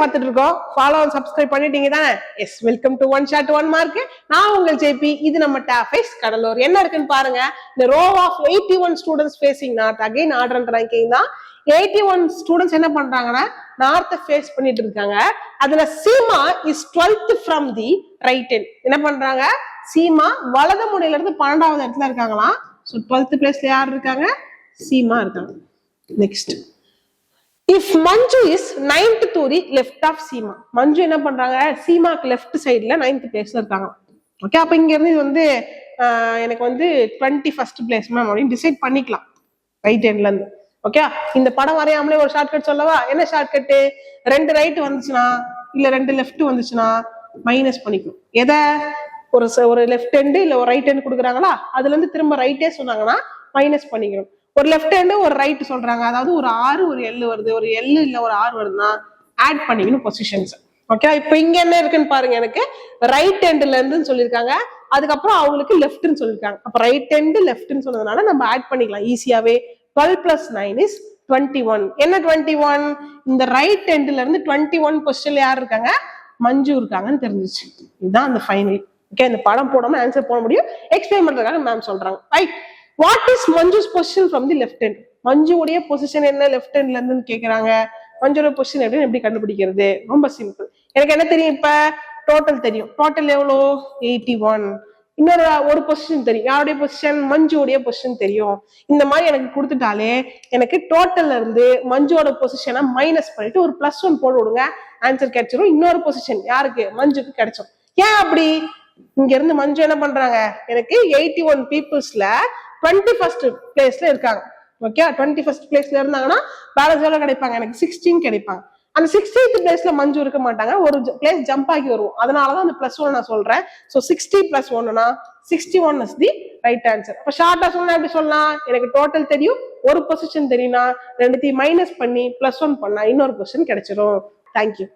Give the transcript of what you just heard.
பார்த்துட்டு இருக்கோம். Follow and subscribe பண்ணிட்டீங்க தானே? Yes, welcome to one shot one mark. நான் உங்கள் ஜேபி. இது நம்ம டாஃபைஸ் கடலூர். என்ன இருக்குன்னு பாருங்க. இந்த row of 81 students facing north. Again order and ranking தான். 81 ஸ்டூடெண்ட்ஸ் என்ன பண்றாங்கன்னா நார்த்தை ஃபேஸ் பண்ணிட்டு இருக்காங்க. அதுல Seema is 12th from the right end. என்ன பண்றாங்க? சீமா வலது முனையில இருந்து 12வது இடத்துல இருக்காங்களாம். ஸோ 12th பிளேஸ்ல யார் இருக்காங்க? சீமா இருக்காங்க. Next, if Manju is 9th to the left of Seema. மஞ்சு என்ன பண்றாங்க? சீமாக்கு லெஃப்ட் சைடுல 9th பிளேஸ்ல இருக்காங்க. ஓகே, அப்ப இங்க இருந்து இது வந்து எனக்கு வந்து 21st பிளேஸ் மேம் அப்படின்னு டிசைட் பண்ணிக்கலாம் ரைட் ஹேண்ட்ல இருந்து. ஓகே, இந்த படம் வரையாமலே ஒரு ஷார்ட்கட் சொல்லவா? என்ன ஷார்ட்கட்டு? 2 ரைட் வந்துச்சுன்னா இல்ல 2 லெஃப்ட் வந்துச்சுன்னா மைனஸ் பண்ணிக்கணும். எதை? ஒரு லெஃப்ட் ஹேண்டு இல்ல ஒரு ரைட் ஹேண்ட் கொடுக்குறாங்களா, அதுல இருந்து திரும்ப ரைட்டே சொன்னாங்கன்னா மைனஸ் பண்ணிக்கணும். ஒரு லெஃப்ட் ஹேண்டு ஒரு ரைட் சொல்றாங்க, அதாவது ஒரு 6 ஒரு எல் வருது, ஒரு எல் இல்ல ஒரு 6 வருதுன்னா ஆட் பண்ணிக்கணும் பொசிஷன்ஸ். ஓகே, இப்போ இங்க என்ன இருக்குன்னு பாருங்க. எனக்கு ரைட் ஹேண்ட்ல இருந்துன்னு சொல்லியிருக்காங்க, அதுக்கப்புறம் அவங்களுக்கு லெஃப்ட்னு சொல்லியிருக்காங்க. அப்ப ரைட் ஹேண்டு லெஃப்ட்னு சொன்னதுனால நம்ம ஆட் பண்ணிக்கலாம் ஈஸியாவே. 12 + 9 is 21. என்ன 21? இந்த ரைட் ஹேண்ட்ல இருந்து 21 பொசிஷன்ல யார் இருக்காங்க? மஞ்சு இருக்காங்கன்னு தெரிஞ்சிச்சு. இதுதான் அந்த ஃபைனல். ஓகே, இந்த படம் போடாம ஆன்சர் போட முடியும். எக்ஸ்பிளைன் பண்றதுக்காக மேம் சொல்றாங்க. Right, what is Manju's position from the left hand? மஞ்சுடைய பொசிஷன் என்ன லெஃப்ட் ஹேண்ட்ல இருந்து கேக்குறாங்க. மஞ்சோட பொசிஷன் எப்படி கண்டுபிடிக்கிறது? ரொம்ப சிம்பிள். எனக்கு என்ன தெரியும்? இப்ப டோட்டல் தெரியும். டோட்டல் எவ்வளோ? 81. இன்னொரு ஒரு பொசிஷன் தெரியும். யாருடைய பொசிஷன்? மஞ்சுடைய பொசிஷன் தெரியும். இந்த மாதிரி எனக்கு கொடுத்துட்டாலே எனக்கு டோட்டல்ல இருந்து மஞ்சுவோட பொசிஷனை மைனஸ் பண்ணிட்டு ஒரு +1 போட்டு விடுங்க, ஆன்சர் கிடைச்சிடும். இன்னொரு பொசிஷன் யாருக்கு? மஞ்சுக்கு கிடைச்சோம். ஏன் அப்படி? இங்க இருந்து மஞ்சு என்ன பண்றாங்க? எனக்கு 81 பீப்புள்ஸ்ல 21st பிளேஸ்ல இருக்காங்க. ஓகே, 21st பிளேஸ்ல இருந்தாங்கன்னா பேலன்ஸ் எவ்வளவு கிடைப்பாங்க? எனக்கு 16 கிடைப்பாங்க. அந்த 16th பிளேஸ்ல மஞ்சு இருக்க மாட்டாங்க, ஒரு பிளேஸ் ஜம்ப் ஆகி வருவோம். அதனாலதான் அந்த +1 நான் சொல்றேன். So 60 + 1னா 61 is the right answer. அப்ப ஷார்ட்டா சொன்னா எப்படி சொல்லலாம்? எனக்கு டோட்டல் தெரியும், ஒரு பொசிஷன் தெரியும்னா ரெண்டுத்தையும் மைனஸ் பண்ணி +1 பண்ணா இன்னொரு பொசிஷன் கிடைச்சிடும். தேங்க்யூ.